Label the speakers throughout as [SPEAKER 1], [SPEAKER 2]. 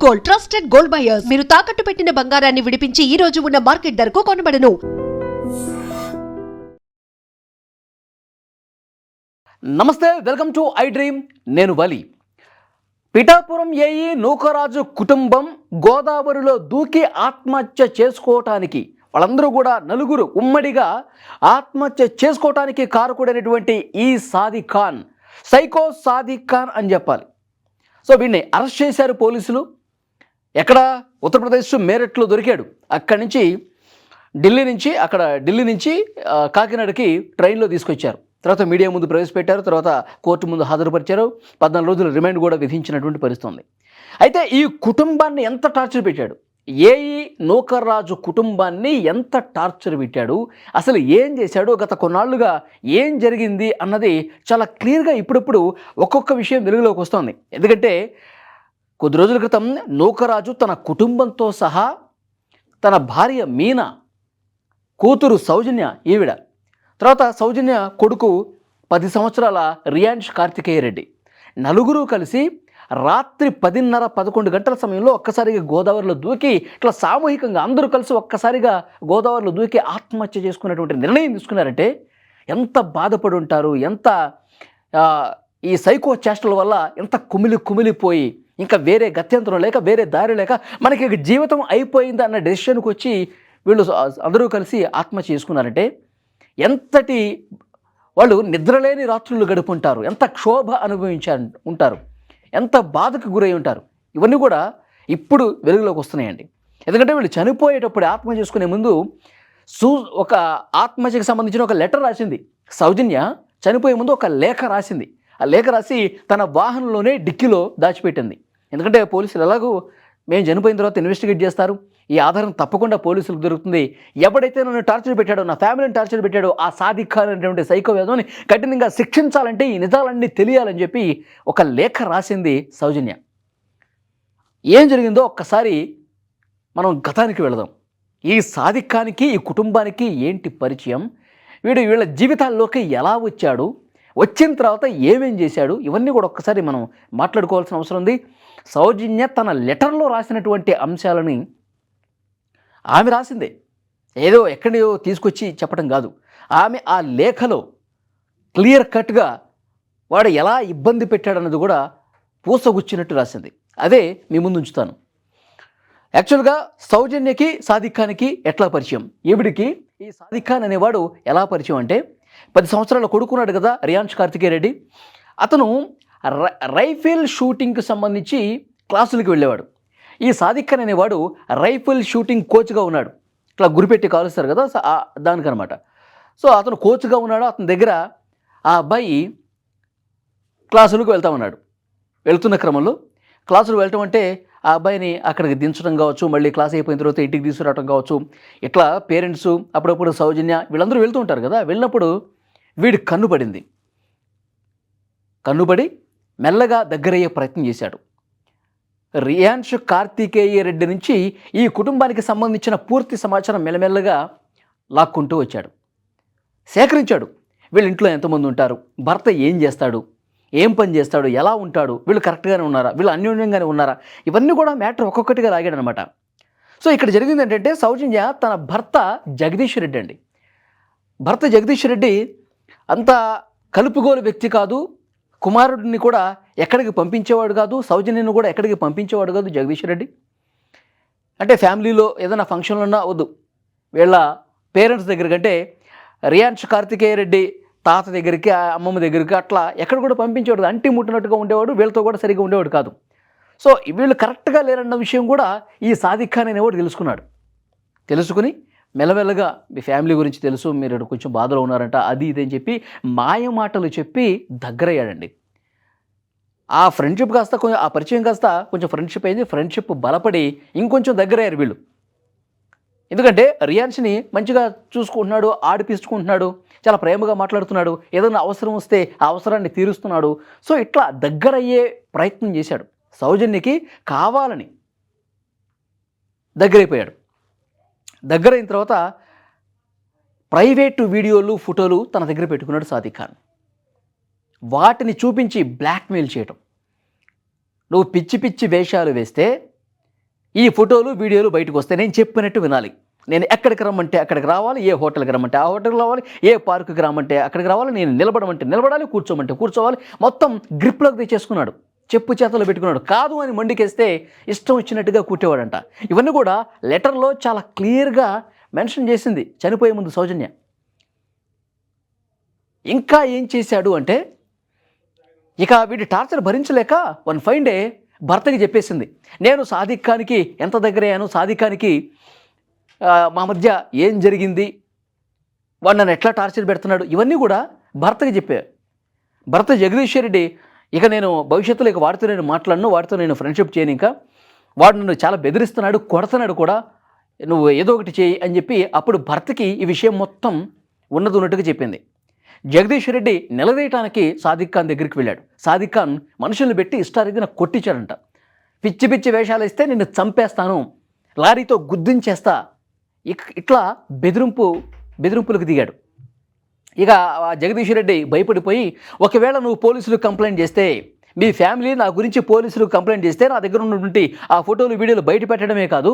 [SPEAKER 1] Gold trusted gold buyers మీరు తాకట్టు పెట్టిన బంగారాన్ని విడిపించి ఈ రోజు ఉన్న మార్కెట్ ధరకు కొనబడను.
[SPEAKER 2] నమస్తే, వెల్కమ్ టు ఐ డ్రీమ్. నేను వలి. పిఠాపురం ఏఈ నూకరాజు కుటుంబం గోదావరిలో దూకి ఆత్మహత్య చేసుకోవటానికి, వాళ్ళందరూ కూడా నలుగురు ఉమ్మడిగా ఆత్మహత్య చేసుకోవటానికి కారకుడైనటువంటి ఈ సాదిక్ ఖాన్, సైకో సాదిక్ ఖాన్ అని చెప్పాలి. సో వీడిని అరెస్ట్ చేశారు పోలీసులు. ఎక్కడ? ఉత్తరప్రదేశ్ మేరట్లో దొరికాడు. అక్కడి నుంచి ఢిల్లీ నుంచి కాకినాడకి ట్రైన్లో తీసుకొచ్చారు. తర్వాత మీడియా ముందు ప్రవేశపెట్టారు. తర్వాత కోర్టు ముందు హాజరుపరిచారు. 14 రోజులు రిమాండ్ కూడా విధించినటువంటి పరిస్థితి ఉంది. అయితే ఈ కుటుంబాన్ని ఎంత టార్చర్ పెట్టాడు, ఏఈ నూకరాజు కుటుంబాన్ని ఎంత టార్చర్ పెట్టాడు, అసలు ఏం చేశాడు, గత కొన్నాళ్లుగా ఏం జరిగింది అన్నది చాలా క్లియర్గా ఇప్పుడప్పుడు ఒక్కొక్క విషయం వెలుగులోకి వస్తుంది. ఎందుకంటే కొద్ది రోజుల క్రితం నూకరాజు తన కుటుంబంతో సహా, తన భార్య మీనా, కూతురు సౌజన్య, ఈవిడ, తర్వాత సౌజన్య కొడుకు 10 సంవత్సరాల రియాన్ష్ కార్తికేయ రెడ్డి, నలుగురు కలిసి రాత్రి 10:30-11 గంటల సమయంలో ఒక్కసారిగా గోదావరిలో దూకి, ఇట్లా సామూహికంగా అందరూ కలిసి ఒక్కసారిగా గోదావరిలో దూకి ఆత్మహత్య చేసుకున్నటువంటి నిర్ణయం తీసుకున్నారంటే ఎంత బాధపడి ఉంటారు, ఎంత ఈ సైకో చేష్టల వల్ల ఎంత కుమిలిపోయి, ఇంకా వేరే గత్యంతరం లేక, వేరే దారి లేక, మనకి జీవితం అయిపోయింది అన్న డెసిషన్కి వచ్చి వీళ్ళు అందరూ కలిసి ఆత్మహత్య చేసుకున్నారంటే ఎంతటి వాళ్ళు నిద్రలేని రాత్రులు గడుపుంటారు, ఎంత క్షోభ ఉంటారు, ఎంత బాధకు గురై ఉంటారు. ఇవన్నీ కూడా ఇప్పుడు వెలుగులోకి వస్తున్నాయండి. ఎందుకంటే వీళ్ళు చనిపోయేటప్పుడు ఆత్మహత్య చేసుకునే ముందు ఒక ఆత్మహత్యకు సంబంధించిన ఒక లెటర్ రాసింది సౌజన్య. చనిపోయే ముందు ఒక లేఖ రాసింది. ఆ లేఖ రాసి తన వాహనంలోనే డిక్కీలో దాచిపెట్టింది. ఎందుకంటే పోలీసులు ఎలాగో మేము చనిపోయిన తర్వాత ఇన్వెస్టిగేట్ చేస్తారు, ఈ ఆధారం తప్పకుండా పోలీసులకు దొరుకుతుంది, ఎవడైతే నన్ను టార్చర్ పెట్టాడో, నా ఫ్యామిలీని టార్చర్ పెట్టాడో ఆ సాదిక్ ఖాన్ అనేటువంటి సైకో వేదోని కఠినంగా శిక్షించాలంటే ఈ నిజాలన్నీ తెలియాలని చెప్పి ఒక లేఖ రాసింది సౌజన్య. ఏం జరిగిందో ఒక్కసారి మనం గతానికి వెళదాం. ఈ సాదిక్ ఖాన్కి, ఈ కుటుంబానికి ఏంటి పరిచయం, వీళ్ళ జీవితాల్లోకి ఎలా వచ్చాడు, వచ్చిన తర్వాత ఏమేం చేశాడు, ఇవన్నీ కూడా ఒక్కసారి మనం మాట్లాడుకోవాల్సిన అవసరం ఉంది. సౌజన్య తన లెటర్లో రాసినటువంటి అంశాలని ఆమె రాసిందే, ఏదో ఎక్కడో తీసుకొచ్చి చెప్పడం కాదు. ఆమె ఆ లేఖలో క్లియర్ కట్గా వాడు ఎలా ఇబ్బంది పెట్టాడన్నది కూడా పూసగుచ్చినట్టు రాసింది. అదే మీ ముందు ఉంచుతాను. యాక్చువల్గా సౌజన్యకి సాదిక్ ఖాన్కి ఎట్లా పరిచయం, ఈవిడికి ఈ సాదిక్ ఖాన్ అనేవాడు ఎలా పరిచయం అంటే, 10 సంవత్సరాల కొడుకున్నాడు కదా రియాన్ష్ కార్తికేయ రెడ్డి, అతను రైఫిల్ షూటింగ్కి సంబంధించి క్లాసులకు వెళ్ళేవాడు. ఈ సాదిక్ ఖాన్ అనేవాడు రైఫిల్ షూటింగ్ కోచ్గా ఉన్నాడు. ఇట్లా గురిపెట్టి కాలుస్తారు కదా దానికనమాట. సో అతను కోచ్గా ఉన్నాడు. అతని దగ్గర ఆ అబ్బాయి క్లాసులకు వెళ్తా ఉన్నాడు. వెళ్తున్న క్రమంలో క్లాసులు వెళ్ళటం అంటే ఆ అబ్బాయిని అక్కడికి దించడం కావచ్చు, మళ్ళీ క్లాస్ అయిపోయిన తర్వాత ఇంటికి తీసుకురావడం కావచ్చు, ఇట్లా పేరెంట్స్ అప్పుడప్పుడు సౌజన్య వీళ్ళందరూ వెళ్తూ ఉంటారు కదా. వెళ్ళినప్పుడు వీడి కన్నుపడింది. కన్నుపడి మెల్లగా దగ్గరయ్యే ప్రయత్నం చేశాడు. రియాన్ష్ కార్తికేయ రెడ్డి నుంచి ఈ కుటుంబానికి సంబంధించిన పూర్తి సమాచారం మెల్లమెల్లగా లాక్కుంటూ వచ్చాడు, సేకరించాడు. వీళ్ళ ఇంట్లో ఎంతమంది ఉంటారు, భర్త ఏం చేస్తాడు, ఏం పని చేస్తాడు, ఎలా ఉంటాడు, వీళ్ళు కరెక్ట్గానే ఉన్నారా, వీళ్ళు అన్యోన్యంగానే ఉన్నారా, ఇవన్నీ కూడా మ్యాటర్ ఒక్కొక్కటిగా లాగాడు అనమాట. సో ఇక్కడ జరిగింది ఏంటంటే, సౌజన్య తన భర్త జగదీష్ రెడ్డి అండి. భర్త జగదీష్ రెడ్డి అంత కలుపుగోలు వ్యక్తి కాదు, కుమారుడిని కూడా ఎక్కడికి పంపించేవాడు కాదు, సౌజన్యను కూడా ఎక్కడికి పంపించేవాడు కాదు జగదీష్ రెడ్డి. అంటే ఫ్యామిలీలో ఏదైనా ఫంక్షన్లు ఉన్నా వద్దు, వీళ్ళ పేరెంట్స్ దగ్గర కంటే రియాన్ష్ కార్తికేయ రెడ్డి తాత దగ్గరికి, అమ్మమ్మ దగ్గరికి అట్లా ఎక్కడ కూడా పంపించేవాడు, అంటి ముట్టినట్టుగా ఉండేవాడు, వీళ్ళతో కూడా సరిగ్గా ఉండేవాడు కాదు. సో వీళ్ళు కరెక్ట్గా లేరన్న విషయం కూడా ఈ సాదిక్ ఖాన్ అనేవాడు తెలుసుకుని మెల్లమెల్లగా మీ ఫ్యామిలీ గురించి తెలుసు, మీరు కొంచెం బాధలో ఉన్నారంట, అది ఇది అని చెప్పి మాయ మాటలు చెప్పి దగ్గరయ్యాడండి. ఆ ఫ్రెండ్షిప్ కాస్త కొంచెం, ఆ పరిచయం కాస్త కొంచెం ఫ్రెండ్షిప్ అయింది. ఫ్రెండ్షిప్ బలపడి ఇంకొంచెం దగ్గరయ్యారు వీళ్ళు. ఎందుకంటే రియాన్ష్ని మంచిగా చూసుకుంటున్నాడు, ఆడిపిస్తుకుంటున్నాడు, చాలా ప్రేమగా మాట్లాడుతున్నాడు, ఏదైనా అవసరం వస్తే ఆ అవసరాన్ని తీరుస్తున్నాడు. సో ఇట్లా దగ్గరయ్యే ప్రయత్నం చేశాడు. సౌజన్యకి కావాలని దగ్గరైపోయాడు. దగ్గరైన తర్వాత ప్రైవేటు వీడియోలు, ఫోటోలు తన దగ్గర పెట్టుకున్నాడు సాదిక్ ఖాన్. వాటిని చూపించి బ్లాక్మెయిల్ చేయటం. నువ్వు పిచ్చి పిచ్చి వేషాలు వేస్తే ఈ ఫోటోలు వీడియోలు బయటకు వస్తే నేను చెప్పినట్టు వినాలి. నేను ఎక్కడికి రమ్మంటే అక్కడికి రావాలి, ఏ హోటల్కి రమ్మంటే ఆ హోటల్కి రావాలి, ఏ పార్కుకి రమ్మంటే అక్కడికి రావాలి, నేను నిలబడమంటే నిలబడాలి, కూర్చోమంటే కూర్చోవాలి. మొత్తం గ్రిప్లోకి తెచ్చేసుకున్నాడు, చెప్పు చేతలు పెట్టుకున్నాడు. కాదు అని మండికేస్తే ఇష్టం వచ్చినట్టుగా కూర్చోవాడంట. ఇవన్నీ కూడా లెటర్లో చాలా క్లియర్గా మెన్షన్ చేసింది చనిపోయే ముందు సౌజన్య. ఇంకా ఏం చేశాడు అంటే, ఇక వీడి టార్చర్ భరించలేక వన్ ఫైన్ డే భర్తకి చెప్పేసింది, నేను సాదిక్ ఖాన్కి ఎంత దగ్గరయ్యాను, సాదిక్ ఖాన్కి మా మధ్య ఏం జరిగింది, వాడు నన్ను ఎట్లా టార్చర్ పెడుతున్నాడు, ఇవన్నీ కూడా భర్తకి చెప్పారు. భర్త జగదీశ్వర్ రెడ్డి, ఇక నేను భవిష్యత్తులో ఇక వాడితో నేను మాట్లాడను, వాడితో నేను ఫ్రెండ్షిప్ చేయను, ఇంకా వాడు నన్ను చాలా బెదిరిస్తున్నాడు, కొడుతున్నాడు కూడా, నువ్వు ఏదో ఒకటి చేయి అని చెప్పి అప్పుడు భర్తకి ఈ విషయం మొత్తం ఉన్నది ఉన్నట్టుగా చెప్పింది. జగదీశ్వర్ రెడ్డి నిలదీయటానికి సాదిక్ ఖాన్ దగ్గరికి వెళ్ళాడు. సాదిక్ ఖాన్ మనుషుల్ని పెట్టి ఇష్టారీతిన కొట్టించాడంట. పిచ్చి పిచ్చి వేషాలు ఇస్తే నిన్ను చంపేస్తాను, లారీతో గుద్దించేస్తా, ఇట్లా బెదిరింపులకు దిగాడు. ఇక జగదీశ్వర్ రెడ్డి భయపడిపోయి, ఒకవేళ నువ్వు పోలీసులకు కంప్లైంట్ చేస్తే, మీ ఫ్యామిలీ నా గురించి పోలీసులకు కంప్లైంట్ చేస్తే, నా దగ్గర ఉన్నటువంటి ఆ ఫోటోలు వీడియోలు బయట పెట్టడమే కాదు,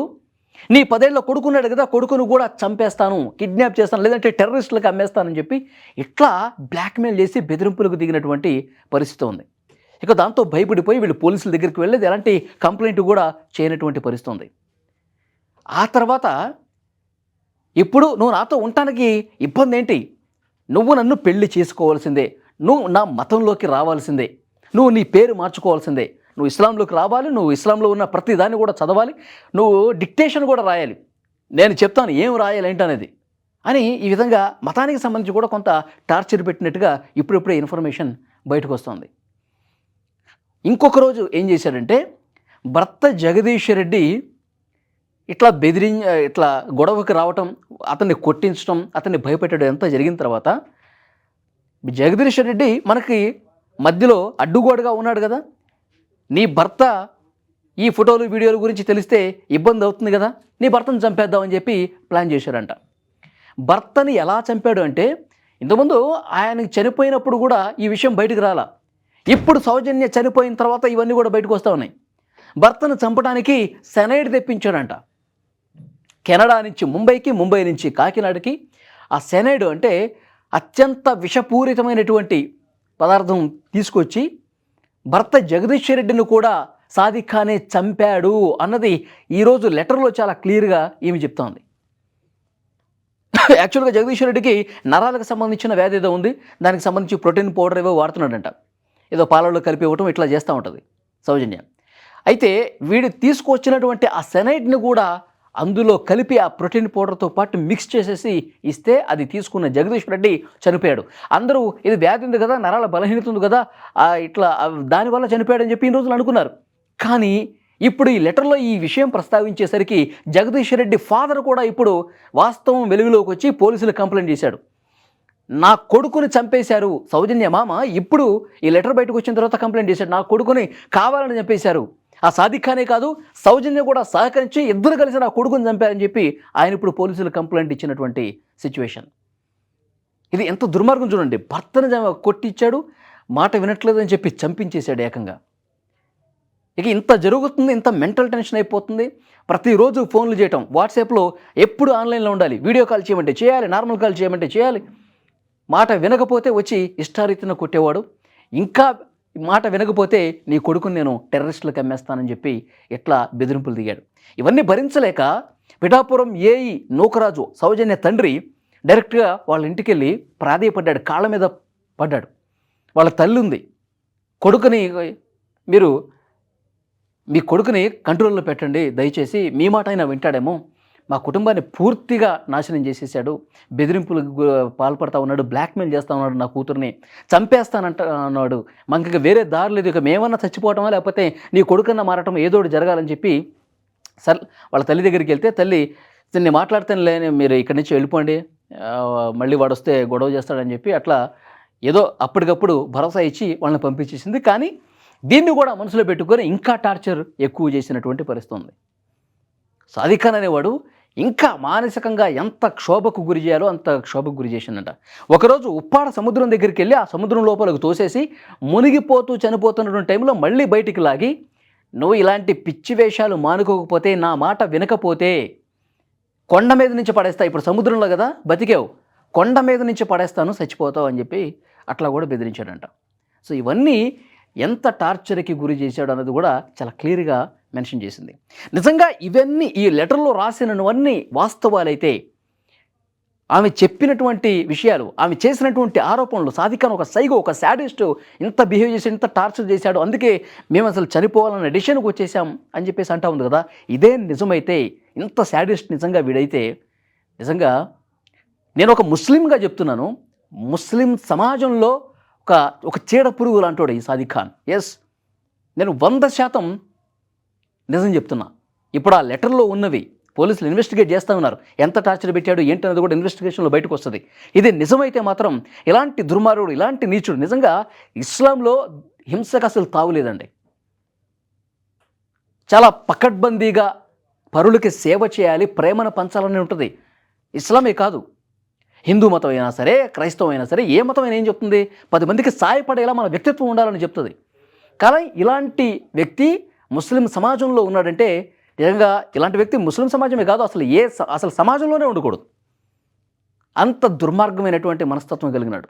[SPEAKER 2] నీ 10 ఏళ్ళ కొడుకున్నాడు కదా, కొడుకును కూడా చంపేస్తాను, కిడ్నాప్ చేస్తాను, లేదంటే టెర్రరిస్టులకు అమ్మేస్తానని చెప్పి ఇట్లా బ్లాక్మెయిల్ చేసి బెదిరింపులకు దిగినటువంటి పరిస్థితి ఉంది. ఇక దాంతో భయపడిపోయి వీళ్ళు పోలీసుల దగ్గరికి వెళ్ళేది, ఎలాంటి కంప్లైంట్ కూడా చేయనటువంటి పరిస్థితి ఉంది. ఆ తర్వాత ఇప్పుడు నువ్వు నాతో ఉండటానికి ఇబ్బంది ఏంటి, నువ్వు నన్ను పెళ్లి చేసుకోవాల్సిందే, నువ్వు నా మతంలోకి రావాల్సిందే, నువ్వు నీ పేరు మార్చుకోవాల్సిందే, నువ్వు ఇస్లాంలోకి రావాలి, నువ్వు ఇస్లాంలో ఉన్న ప్రతి దాన్ని కూడా చదవాలి, నువ్వు డిక్టేషన్ కూడా రాయాలి, నేను చెప్తాను ఏం రాయాలి ఏంటనేది అని ఈ విధంగా మతానికి సంబంధించి కూడా కొంత టార్చర్ పెట్టినట్టుగా ఇప్పుడిప్పుడే ఇన్ఫర్మేషన్ బయటకు వస్తుంది. ఇంకొక రోజు ఏం చేశాడంటే, భర్త జగదీశ్వర్ రెడ్డి ఇట్లా ఇట్లా గొడవకి రావటం, అతన్ని కొట్టించడం, అతన్ని భయపెట్టడం ఎంత జరిగిన తర్వాత జగదీశ్వర్ రెడ్డి మనకి మధ్యలో అడ్డుగోడగా ఉన్నాడు కదా, నీ భర్త ఈ ఫోటోలు వీడియోల గురించి తెలిస్తే ఇబ్బంది అవుతుంది కదా, నీ భర్తను చంపేద్దామని చెప్పి ప్లాన్ చేశారంట. భర్తని ఎలా చంపాడు అంటే, ఇంతకుముందు ఆయనకి చనిపోయినప్పుడు కూడా ఈ విషయం బయటకు రాలా, ఇప్పుడు సౌజన్య చనిపోయిన తర్వాత ఇవన్నీ కూడా బయటకు వస్తూ ఉన్నాయి. భర్తను చంపడానికి సెనైడ్ తెప్పించాడంట. కెనడా నుంచి ముంబైకి, ముంబై నుంచి కాకినాడకి. ఆ సెనైడ్ అంటే అత్యంత విషపూరితమైనటువంటి పదార్థం తీసుకొచ్చి భర్త జగదీశ్వర్ రెడ్డిని కూడా సాదిక్ ఖానే చంపాడు అన్నది ఈరోజు లెటర్లో చాలా క్లియర్గా ఈమె చెప్తోంది. యాక్చువల్గా జగదీశ్వర్ రెడ్డికి నరాలకు సంబంధించిన వ్యాధి ఏదో ఉంది, దానికి సంబంధించి ప్రోటీన్ పౌడర్ ఏవో వాడుతున్నాడంట, ఏదో పాలలో కలిపి ఇవ్వటం ఇట్లా చేస్తూ ఉంటుంది సౌజన్య. అయితే వీడు తీసుకొచ్చినటువంటి ఆ సెనైడ్ని కూడా అందులో కలిపి ఆ ప్రోటీన్ పౌడర్తో పాటు మిక్స్ చేసేసి ఇస్తే అది తీసుకున్న జగదీశ్వర్ రెడ్డి చనిపోయాడు. అందరూ ఇది వ్యాధి ఉంది కదా, నరాల బలహీనత ఉంది కదా, ఇట్లా దానివల్ల చనిపోయాడని చెప్పి ఈ రోజులు అనుకున్నారు. కానీ ఇప్పుడు ఈ లెటర్లో ఈ విషయం ప్రస్తావించేసరికి జగదీశ్వర్ రెడ్డి ఫాదర్ కూడా ఇప్పుడు వాస్తవం వెలుగులోకి వచ్చి పోలీసులు కంప్లైంట్ చేశాడు. నా కొడుకుని చంపేశారు సౌజన్య మామ, ఇప్పుడు ఈ లెటర్ బయటకు వచ్చిన తర్వాత కంప్లైంట్ చేశాడు, నా కొడుకుని కావాలని చంపేశారు, ఆ సాదిక్ ఖానే కాదు సౌజన్య కూడా సహకరించి ఇద్దరు కలిసి నా కొడుకుని చంపారని చెప్పి ఆయన ఇప్పుడు పోలీసులు కంప్లైంట్ ఇచ్చినటువంటి సిచ్యువేషన్. ఇది ఎంత దుర్మార్గం చూడండి, భర్తను కొట్టించాడు, మాట వినట్లేదని చెప్పి చంపించేశాడు ఏకంగా. ఇక ఇంత జరుగుతుంది, ఇంత మెంటల్ టెన్షన్ అయిపోతుంది. ప్రతిరోజు ఫోన్లు చేయటం, వాట్సాప్లో ఎప్పుడు ఆన్లైన్లో ఉండాలి, వీడియో కాల్ చేయమంటే చేయాలి, నార్మల్ కాల్ చేయమంటే చేయాలి, మాట వినకపోతే వచ్చి ఇష్టారీతిన కొట్టేవాడు, ఇంకా మాట వినకపోతే నీ కొడుకుని నేను టెర్రరిస్టులకు అమ్మేస్తానని చెప్పి ఎట్లా బెదిరింపులు దిగాడు. ఇవన్నీ భరించలేక పిఠాపురం ఏఈ నూకరాజు సౌజన్య తండ్రి డైరెక్ట్గా వాళ్ళ ఇంటికి వెళ్ళి ప్రాధేయపడ్డాడు, కాళ్ళ మీద పడ్డాడు. వాళ్ళ తల్లి ఉంది, కొడుకుని మీరు మీ కొడుకుని కంట్రోల్లో పెట్టండి దయచేసి, మీ మాట అయినా వింటాడేమో, మా కుటుంబాన్ని పూర్తిగా నాశనం చేసేసాడు, బెదిరింపులకు పాల్పడతా ఉన్నాడు, బ్లాక్మెయిల్ చేస్తూ ఉన్నాడు, నా కూతుర్ని అన్నాడు, మనకి వేరే దారి లేదు, ఇక మేమన్నా చచ్చిపోవటమా లేకపోతే నీ కొడుకన్నా మారటం ఏదో ఒకటి జరగాలని చెప్పి వాళ్ళ తల్లి దగ్గరికి వెళ్తే, తల్లి నేను మాట్లాడితేనే మీరు ఇక్కడి నుంచి వెళ్ళిపోండి, మళ్ళీ వాడు వస్తే గొడవ చేస్తాడని చెప్పి అట్లా ఏదో అప్పటికప్పుడు భరోసా ఇచ్చి వాళ్ళని పంపించేసింది. కానీ దీన్ని కూడా మనసులో పెట్టుకొని ఇంకా టార్చర్ ఎక్కువ చేసినటువంటి పరిస్థితి ఉంది. సాదిక్ ఖాన్ అనేవాడు ఇంకా మానసికంగా ఎంత క్షోభకు గురి చేయాలో అంత క్షోభకు గురి చేసిందంట. ఒకరోజు ఉప్పాడ సముద్రం దగ్గరికి వెళ్ళి ఆ సముద్రం లోపలికి తోసేసి మునిగిపోతూ చనిపోతున్నటువంటి టైంలో మళ్ళీ బయటికి లాగి నువ్వు ఇలాంటి పిచ్చి వేషాలు మానుకోకపోతే, నా మాట వినకపోతే కొండ మీద నుంచి పడేస్తా. ఇప్పుడు సముద్రంలో కదా బతికేవు, కొండ మీద నుంచి పడేస్తాను, చచ్చిపోతావు అని చెప్పి అట్లా కూడా బెదిరించాడంట. సో ఇవన్నీ ఎంత టార్చర్కి గురి చేశాడు అన్నది కూడా చాలా క్లియర్గా మెన్షన్ చేసింది. నిజంగా ఇవన్నీ ఈ లెటర్లో రాసినవన్నీ వాస్తవాలైతే, ఆమె చెప్పినటువంటి విషయాలు, ఆమె చేసినటువంటి ఆరోపణలు, సాదిఖాన్ ఒక సైగో, ఒక శాడిస్ట్, ఇంత బిహేవ్ చేసి ఇంత టార్చర్ చేశాడు, అందుకే మేము అసలు చనిపోవాలన్న డిసిషన్కి వచ్చేసాం అని చెప్పేసి అంటా ఉంది కదా. ఇదే నిజమైతే, ఇంత శాడిస్ట్ నిజంగా వీడైతే, నిజంగా నేను ఒక ముస్లింగా చెప్తున్నాను, ముస్లిం సమాజంలో ఒక చీడ పురుగు లాంటోడు ఈ సాదిఖాన్. ఎస్, నేను 100% నిజం చెప్తున్నా. ఇప్పుడు ఆ లెటర్లో ఉన్నవి పోలీసులు ఇన్వెస్టిగేట్ చేస్తూ ఉన్నారు. ఎంత టార్చర్ పెట్టాడు ఏంటి అనేది కూడా ఇన్వెస్టిగేషన్లో బయటకు వస్తుంది. ఇది నిజమైతే మాత్రం ఇలాంటి దుర్మార్గుడు, ఇలాంటి నీచుడు, నిజంగా ఇస్లాంలో హింసకు అసలు తావులేదండి. చాలా పకడ్బందీగా పరులకి సేవ చేయాలి, ప్రేమను పంచాలని ఉంటుంది. ఇస్లామే కాదు, హిందూ మతం అయినా సరే, క్రైస్తవం అయినా సరే, ఏ మతం అయినా ఏం చెప్తుంది? 10 మందికి సాయపడేలా మన వ్యక్తిత్వం ఉండాలని చెప్తుంది. కానీ ఇలాంటి వ్యక్తి ముస్లిం సమాజంలో ఉన్నాడంటే, నిజంగా ఇలాంటి వ్యక్తి ముస్లిం సమాజమే కాదు, అసలు సమాజంలోనే ఉండకూడదు. అంత దుర్మార్గమైనటువంటి మనస్తత్వం కలిగినాడు.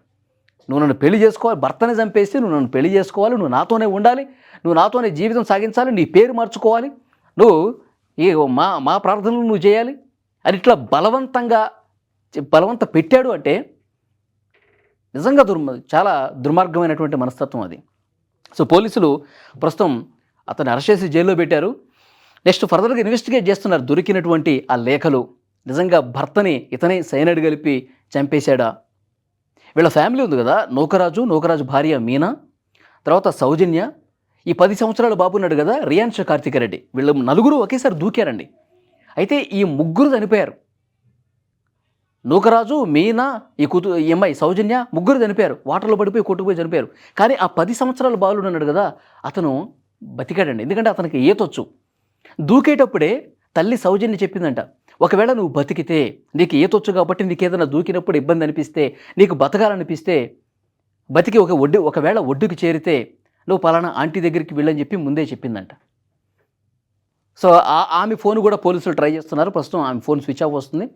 [SPEAKER 2] నువ్వు నన్ను పెళ్లి చేసుకోవాలి, భర్తని చంపేసి నువ్వు నన్ను పెళ్లి చేసుకోవాలి, నువ్వు నాతోనే ఉండాలి, నువ్వు నాతోనే జీవితం సాగించాలి, నీ పేరు మార్చుకోవాలి, నువ్వు మా ప్రార్థనలు నువ్వు చేయాలి అని ఇట్లా బలవంత పెట్టాడు అంటే నిజంగా చాలా దుర్మార్గమైనటువంటి మనస్తత్వం అది. సో పోలీసులు ప్రస్తుతం అతన్ని అరెస్ట్ చేసి జైల్లో పెట్టారు. నెక్స్ట్ ఫర్దర్గా ఇన్వెస్టిగేట్ చేస్తున్నారు. దొరికినటువంటి ఆ లేఖలు, నిజంగా భర్తని ఇతనే సైనైడ్ కలిపి చంపేశాడా? వీళ్ళ ఫ్యామిలీ ఉంది కదా, నూకరాజు భార్య మీనా, తర్వాత సౌజన్య, ఈ 10 సంవత్సరాల బాబు ఉన్నాడు కదా రియాన్ష్ కార్తికరెడ్డి, వీళ్ళు 4 ఒకేసారి దూకారండి. అయితే ఈ 3 చనిపోయారు. నూకరాజు, మీనా, ఈ అమ్మాయి సౌజన్య, 3 చనిపోయారు. వాటర్లో పడిపోయి కొట్టుకుపోయి చనిపోయారు. కానీ ఆ 10 సంవత్సరాల బాలుడు ఉన్నాడు కదా, అతను బతికాడండి. ఎందుకంటే అతనికి ఈతొచ్చు. దూకేటప్పుడే తల్లి సౌజన్య చెప్పిందంట, ఒకవేళ నువ్వు బతికితే, నీకు ఈతొచ్చు కాబట్టి నీకు ఏదైనా దూకినప్పుడు ఇబ్బంది అనిపిస్తే, నీకు బతకాలనిపిస్తే, బతికి ఒకవేళ ఒడ్డుకి చేరితే నువ్వు పలానా ఆంటీ దగ్గరికి వెళ్ళని చెప్పి ముందే చెప్పిందంట. సో ఆమె ఫోన్ కూడా పోలీసులు ట్రై చేస్తున్నారు. ప్రస్తుతం ఆమె ఫోన్ స్విచ్ ఆఫ్ వస్తుంది.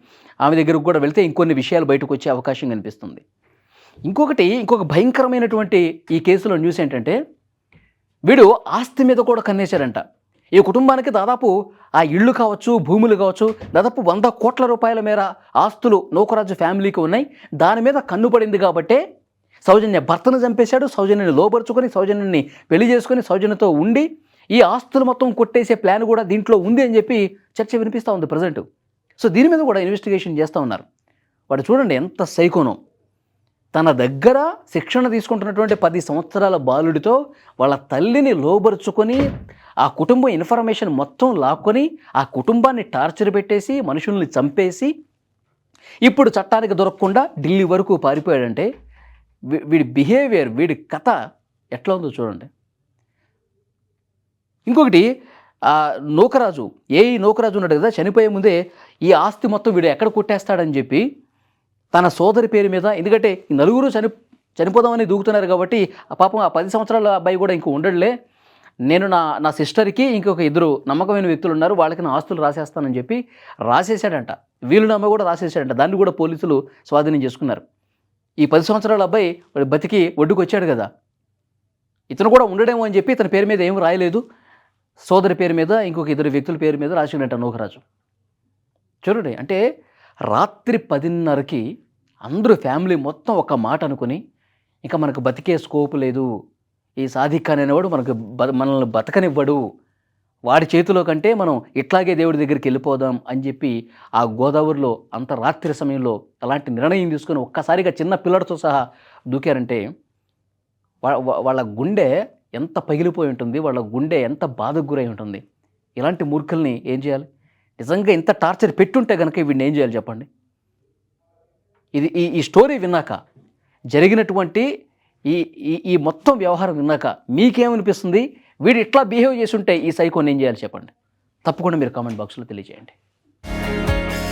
[SPEAKER 2] ఆమె దగ్గరకు కూడా వెళ్తే ఇంకొన్ని విషయాలు బయటకు వచ్చే అవకాశం కనిపిస్తుంది. ఇంకొక భయంకరమైనటువంటి ఈ కేసులో న్యూస్ ఏంటంటే, వీడు ఆస్తి మీద కూడా కన్నేశారంట. ఈ కుటుంబానికి దాదాపు ఆ ఇళ్ళు కావచ్చు, భూములు కావచ్చు, దాదాపు 100 కోట్ల రూపాయల మేర ఆస్తులు నూకరాజు ఫ్యామిలీకి ఉన్నాయి. దాని మీద కన్ను పడింది కాబట్టే సౌజన్య భర్తను చంపేశాడు, సౌజన్యని లోపరుచుకొని, సౌజన్యని పెళ్లి చేసుకొని, సౌజన్యతో ఉండి ఈ ఆస్తులు మొత్తం కొట్టేసే ప్లాన్ కూడా దీంట్లో ఉంది అని చెప్పి చర్చ వినిపిస్తూ ఉంది ప్రజెంట్. సో దీని మీద కూడా ఇన్వెస్టిగేషన్ చేస్తూ ఉన్నారు. వాడు చూడండి ఎంత సైకోనో, తన దగ్గర శిక్షణ తీసుకుంటున్నటువంటి 10 సంవత్సరాల బాలుడితో వాళ్ళ తల్లిని లోబరుచుకొని, ఆ కుటుంబం ఇన్ఫర్మేషన్ మొత్తం లాక్కొని, ఆ కుటుంబాన్ని టార్చర్ పెట్టేసి, మనుషుల్ని చంపేసి, ఇప్పుడు చట్టానికి దొరకకుండా ఢిల్లీ వరకు పారిపోయాడంటే వీడి బిహేవియర్, వీడి కథ ఎట్లా ఉందో చూడండి. ఇంకొకటి, నూకరాజు ఉన్నాడు కదా, చనిపోయే ముందే ఈ ఆస్తి మొత్తం వీడు ఎక్కడ కొట్టేస్తాడని చెప్పి తన సోదరి పేరు మీద, ఎందుకంటే ఈ 4 చనిపోదామని దూకుతున్నారు కాబట్టి పాపం ఆ 10 సంవత్సరాల అబ్బాయి కూడా ఇంకో ఉండడులే, నేను నా సిస్టర్కి ఇంకొక 2 నమ్మకమైన వ్యక్తులు ఉన్నారు, వాళ్ళకి నా ఆస్తులు రాసేస్తానని చెప్పి రాసేసాడంట. వీళ్ళు అమ్మాయి కూడా రాసేసాడంట. దాన్ని కూడా పోలీసులు స్వాధీనం చేసుకున్నారు. ఈ 10 సంవత్సరాల అబ్బాయి బతికి ఒడ్డుకు వచ్చాడు కదా, ఇతను కూడా ఉండడేమో అని చెప్పి ఇతని పేరు మీద ఏం రాయలేదు, సోదరి పేరు మీద ఇంకొక 2 వ్యక్తుల పేరు మీద రాసిండట నూకరాజు. చూడండి, అంటే రాత్రి 10:30కి అందరూ ఫ్యామిలీ మొత్తం ఒక మాట అనుకుని, ఇంకా మనకు బతికే స్కోప్ లేదు, ఈ సాదిఖాన్ అనేవాడు మనల్ని బతకనివ్వడు, వాడి చేతిలో కంటే మనం ఇట్లాగే దేవుడి దగ్గరికి వెళ్ళిపోదాం అని చెప్పి ఆ గోదావరిలో అంత రాత్రి సమయంలో అలాంటి నిర్ణయం తీసుకొని ఒక్కసారిగా చిన్న పిల్లడితో సహా దూకారంటే వాళ్ళ గుండె ఎంత పగిలిపోయి ఉంటుంది, వాళ్ళ గుండె ఎంత బాధకు గురై ఉంటుంది. ఇలాంటి మూర్ఖుల్ని ఏం చేయాలి? నిజంగా ఇంత టార్చర్ పెట్టుంటే కనుక వీడిని ఏం చేయాలి చెప్పండి? ఈ స్టోరీ విన్నాక, జరిగినటువంటి ఈ మొత్తం వ్యవహారం విన్నాక మీకేమనిపిస్తుంది? వీడు ఇట్లా బిహేవ్ చేసి ఉంటే ఈ సైకోని ఏం చేయాలి చెప్పండి? తప్పకుండా మీరు కామెంట్ బాక్స్లో తెలియజేయండి.